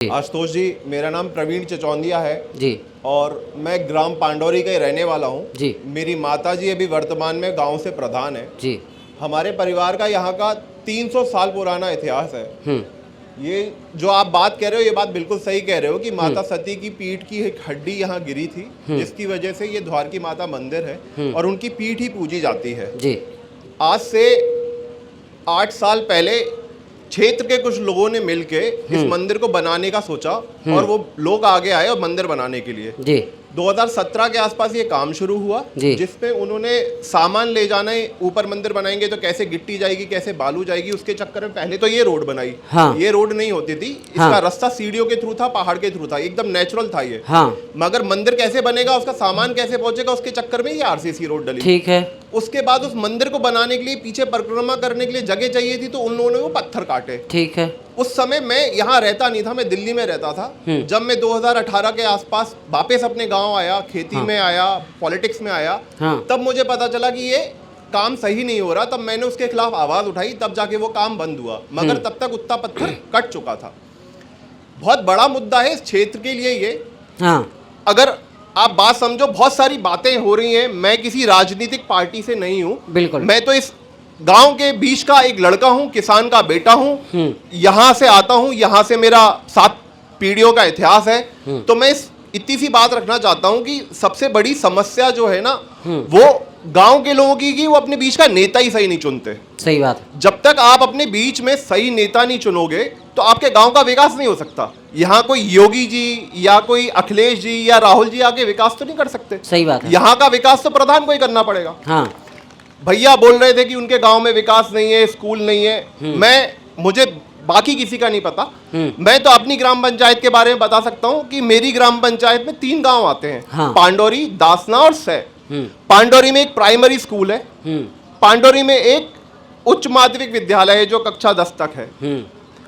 आशुतोष जी, मेरा नाम प्रवीण चचौंदिया है जी और मैं ग्राम पांडौरी का ही रहने वाला हूँ जी। मेरी माता जी अभी वर्तमान में गांव से प्रधान है जी। हमारे परिवार का यहाँ का 300 साल पुराना इतिहास है। ये जो आप बात कह रहे हो, ये बात बिल्कुल सही कह रहे हो कि माता सती की पीठ की एक हड्डी यहाँ गिरी थी, जिसकी वजह से ये द्वार की माता मंदिर है और उनकी पीठ ही पूजी जाती है। जी। आज से 8 साल पहले क्षेत्र के कुछ लोगों ने मिलके इस मंदिर को बनाने का सोचा और वो लोग आगे आए और मंदिर बनाने के लिए। जी। 2017 के आसपास ये काम शुरू हुआ, जिसमें उन्होंने सामान ले जाना है, ऊपर मंदिर बनाएंगे तो कैसे गिट्टी जाएगी, कैसे बालू जाएगी, उसके चक्कर में पहले तो ये रोड बनाई। हाँ। ये रोड नहीं होती थी, इसका रास्ता सीढ़ियों के थ्रू था, पहाड़ के थ्रू था, एकदम नेचुरल था ये। हाँ। मगर मंदिर कैसे बनेगा, उसका सामान कैसे पहुंचेगा, उसके चक्कर में ये आरसीसी रोड डली। ठीक है। उसके बाद उस मंदिर को बनाने के लिए, पीछे परिक्रमा करने के लिए जगह चाहिए थी, तो उन लोगों ने वो पत्थर काटे। ठीक है। उस समय मैं यहाँ रहता नहीं था, मैं दिल्ली में रहता था। जब मैं 2018 के आसपास वापस अपने गांव आया, खेती में आया, पॉलिटिक्स में आया, तब मुझे पता चला कि ये काम सही नहीं हो रहा। तब मैंने उसके खिलाफ आवाज उठाई, तब जाके वो काम बंद हुआ। मगर तब तक उतना पत्थर कट चुका था। बहुत बड़ा मुद्दा है इस क्षेत्र के लिए ये। अगर आप बात समझो, बहुत सारी बातें हो रही हैं। मैं किसी राजनीतिक पार्टी से नहीं हूँ, बिल्कुल। मैं तो इस गांव के बीच का एक लड़का हूं, किसान का बेटा हूं, यहां से आता हूं, यहां से मेरा 7 पीढ़ियों का इतिहास है। तो मैं इतनी सी बात रखना चाहता हूं कि सबसे बड़ी समस्या जो है ना, वो गांव के लोगों की, वो अपने बीच का नेता ही सही नहीं चुनते। सही बात। जब तक आप अपने बीच में सही नेता नहीं चुनोगे तो आपके गांव का विकास नहीं हो सकता। यहाँ कोई योगी जी या कोई अखिलेश जी या राहुल जी आके विकास तो नहीं कर सकते। सही बात है। यहाँ का विकास तो प्रधान को ही करना पड़ेगा। हाँ। भैया बोल रहे थे कि उनके गांव में विकास नहीं है, स्कूल नहीं है। मुझे बाकी किसी का नहीं पता। मैं तो अपनी ग्राम पंचायत के बारे में बता सकता हूं कि मेरी ग्राम पंचायत में 3 गांव आते हैं। हाँ। पांडौरी, दासना और सै। पांडौरी में एक प्राइमरी स्कूल है, पांडौरी में एक उच्च माध्यमिक विद्यालय है जो कक्षा 10 तक है।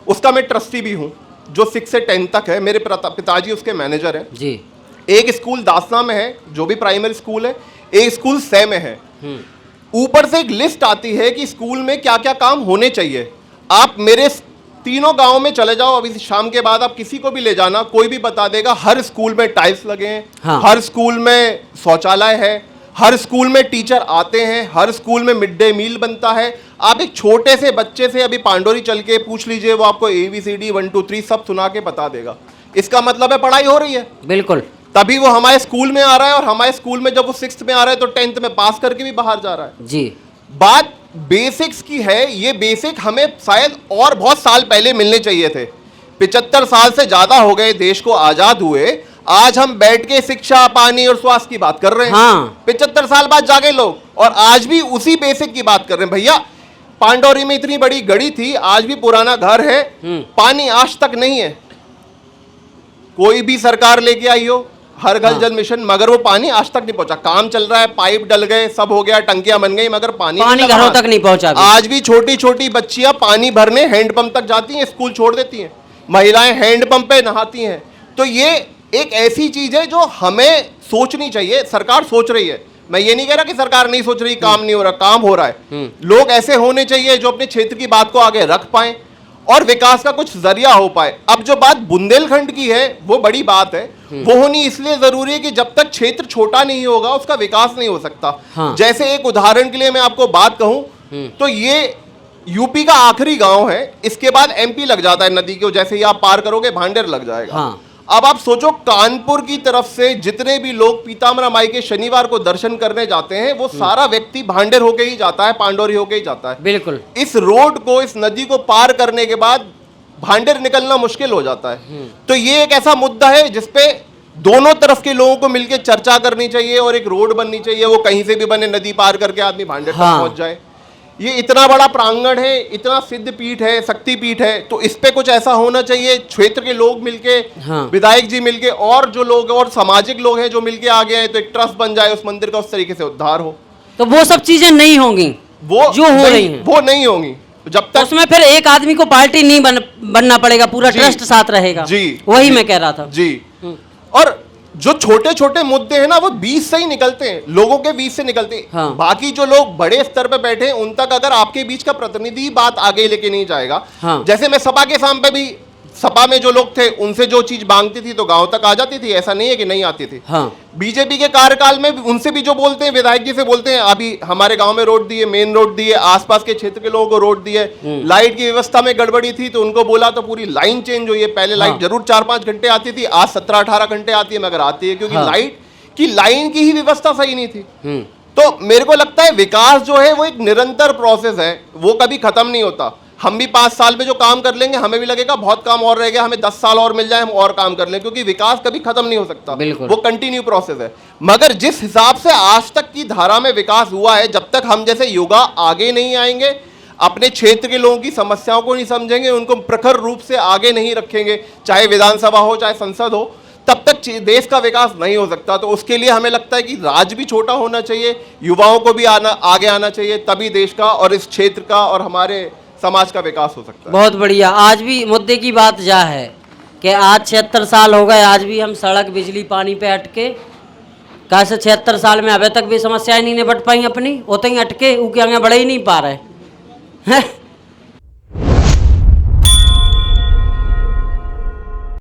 उसका मैं ट्रस्टी भी हूँ, जो 6 से 10 तक है। मेरे पिताजी उसके मैनेजर हैं जी। एक स्कूल दासना में है जो भी प्राइमरी स्कूल है, एक स्कूल सै में है। ऊपर से एक लिस्ट आती है कि स्कूल में क्या क्या काम होने चाहिए। आप मेरे तीनों गांव में चले जाओ, अभी शाम के बाद आप किसी को भी ले जाना, कोई भी बता देगा हर स्कूल में टाइल्स लगे हैं। हाँ। हर स्कूल में शौचालय है, हर स्कूल में टीचर आते हैं, हर स्कूल में मिड डे मील बनता है। आप एक छोटे से बच्चे से अभी पांडौरी चल के पूछ लीजिए, वो आपको ABCD 1 2 3 सब सुना के बता देगा। इसका मतलब है पढ़ाई हो रही है। बिल्कुल। तभी वो हमारे स्कूल में आ रहा है, और हमारे स्कूल में जब वो 6th में आ रहा है तो 10th में पास करके भी बाहर जा रहा है जी। बात बेसिक्स की है। ये बेसिक हमें शायद और बहुत साल पहले मिलने चाहिए थे। 75 साल से ज्यादा हो गए देश को आजाद हुए, आज हम बैठ के शिक्षा, पानी और स्वास्थ्य की बात कर रहे हैं। हाँ। 75 साल बाद जागे लोग, और आज भी उसी बेसिक की बात कर रहे हैं। भैया, पांडौरी में इतनी बड़ी गढ़ी थी, आज भी पुराना घर है, पानी आज तक नहीं है। कोई भी सरकार लेके आई हो, हर घर जल मिशन, मगर वो पानी आज तक नहीं पहुंचा। काम चल रहा है, पाइप डल गए, सब हो गया, टंकियां बन गई, मगर पानी घरों तक नहीं पहुंचा। आज भी छोटी छोटी बच्चियां पानी भरने हैंडपंप तक जाती हैं, स्कूल छोड़ देती हैं, महिलाएं हैंडपंप पे नहाती हैं। तो ये एक ऐसी चीज है जो हमें सोचनी चाहिए। सरकार सोच रही है, मैं ये नहीं कह रहा कि सरकार नहीं सोच रही, काम नहीं हो रहा, काम हो रहा है। लोग ऐसे होने चाहिए जो अपने क्षेत्र की बात को आगे रख पाए और विकास का कुछ जरिया हो पाए। अब जो बात बुंदेलखंड की है, वो बड़ी बात है। वो होनी इसलिए जरूरी है कि जब तक क्षेत्र छोटा नहीं होगा, उसका विकास नहीं हो सकता। हाँ। जैसे एक उदाहरण के लिए मैं आपको बात कहूं तो ये यूपी का आखिरी गांव है, इसके बाद MP लग जाता है नदी को। जैसे ही आप पार करोगे भांडेर लग जाएगा। हाँ। अब आप सोचो, कानपुर की तरफ से जितने भी लोग पीताम्बरा माई के शनिवार को दर्शन करने जाते हैं, वो सारा व्यक्ति भांडेर होके ही जाता है, पांडौरी होके ही जाता है। बिल्कुल। इस रोड को, इस नदी को पार करने के बाद भांडेर निकलना मुश्किल हो जाता है। तो ये एक ऐसा मुद्दा है जिसपे दोनों तरफ के लोगों को मिलकर चर्चा करनी चाहिए और एक रोड बननी चाहिए। वो कहीं से भी बने, नदी पार करके आदमी भांडेर तक पहुंच जाए। ये इतना बड़ा प्रांगण है, इतना सिद्ध पीठ है, शक्ति पीठ है, तो इस पे कुछ ऐसा होना चाहिए। क्षेत्र के लोग मिलके, विधायक जी मिलके, और जो लोग और सामाजिक लोग हैं जो मिलके आगे आए, तो एक ट्रस्ट बन जाए उस मंदिर का, उस तरीके से उद्धार हो। तो वो सब चीजें नहीं होंगी, वो जो हो रही हैं, वो नहीं होंगी जब तक। उसमें फिर एक आदमी को पार्टी नहीं बनना पड़ेगा, पूरा ट्रस्ट साथ रहेगा जी। वही मैं कह रहा था जी। और जो छोटे छोटे मुद्दे हैं ना, वो बीच से ही निकलते हैं, लोगों के बीच से निकलते हैं। हाँ। बाकी जो लोग बड़े स्तर पे बैठे हैं, उन तक अगर आपके बीच का प्रतिनिधि बात आगे लेके नहीं जाएगा। हाँ। जैसे मैं सभा के सामने भी सपा में जो लोग थे उनसे जो चीज मांगती थी तो गांव तक आ जाती थी, ऐसा नहीं है कि नहीं आती थी। हाँ। बीजेपी के कार्यकाल में उनसे भी जो बोलते हैं, विधायक जी से बोलते हैं, अभी हमारे गांव में रोड दिए, मेन रोड दिए, आसपास के क्षेत्र के लोगों को रोड दिए, लाइट की व्यवस्था में गड़बड़ी थी तो उनको बोला तो पूरी लाइन चेंज हुई है। पहले लाइट जरूर 4-5 घंटे आती थी, आज 17-18 घंटे आती है, मगर आती है क्योंकि लाइट की लाइन की ही व्यवस्था सही नहीं थी। तो मेरे को लगता है विकास जो है वो एक निरंतर प्रोसेस है, वो कभी खत्म नहीं होता। हम भी 5 साल में जो काम कर लेंगे हमें भी लगेगा बहुत काम और रह गया, हमें 10 साल और मिल जाए हम और काम कर लें, क्योंकि विकास कभी खत्म नहीं हो सकता, वो कंटिन्यू प्रोसेस है। मगर जिस हिसाब से आज तक की धारा में विकास हुआ है, जब तक हम जैसे युवा आगे नहीं आएंगे, अपने क्षेत्र के लोगों की समस्याओं को नहीं समझेंगे, उनको प्रखर रूप से आगे नहीं रखेंगे, चाहे विधानसभा हो चाहे संसद हो, तब तक देश का विकास नहीं हो सकता। तो उसके लिए हमें लगता है कि राज्य भी छोटा होना चाहिए, युवाओं को भी आगे आना चाहिए, तभी देश का और इस क्षेत्र का और हमारे समाज का विकास हो सकता है। बहुत बढ़िया। आज भी मुद्दे की बात जा है कि आज 76 साल हो गए, आज भी हम सड़क बिजली पानी पे अटके। कैसे 76 साल में अभी तक भी समस्याएं नहीं निपट पाई अपनी, उतनी अटके, ऊके आगे बढ़ ही नहीं पा रहे हैं।